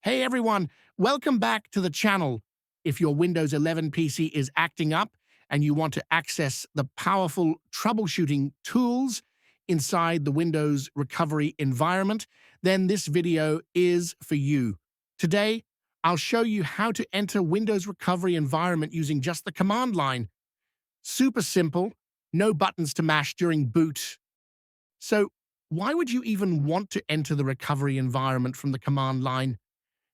Hey everyone, welcome back to the channel. If your Windows 11 PC is acting up and you want to access the powerful troubleshooting tools inside the Windows recovery environment, then this video is for you. Today, I'll show you how to enter Windows recovery environment using just the command line. Super simple, no buttons to mash during boot. So, why would you even want to enter the recovery environment from the command line?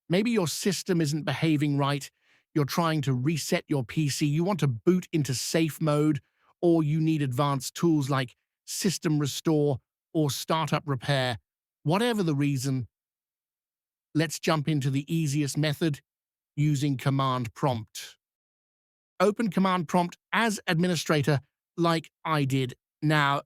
Maybe your system isn't behaving right, you're trying to reset your PC, you want to boot into safe mode, or you need advanced tools like System Restore or Startup Repair. Whatever the reason, let's jump into the easiest method, using Command Prompt. Open Command Prompt as administrator, like I did. Now,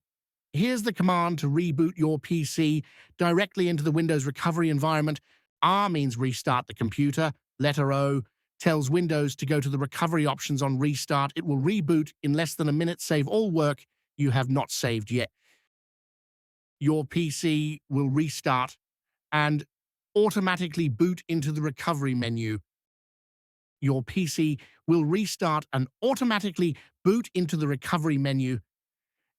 here's the command to reboot your PC directly into the Windows recovery environment. R means restart the computer. Letter O tells Windows to go to the recovery options on restart. It will reboot in less than a minute, save all work you have not saved yet. Your PC will restart and automatically boot into the recovery menu. Your PC will restart and automatically boot into the recovery menu.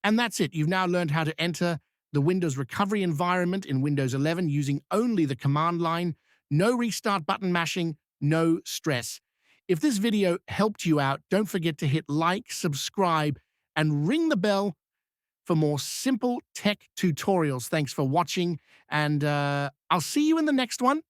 And that's it. You've now learned how to enter the Windows recovery environment in Windows 11 using only the command line. No restart button mashing, no stress. If this video helped you out, don't forget to hit like, subscribe, and ring the bell for more simple tech tutorials. Thanks for watching, and I'll see you in the next one.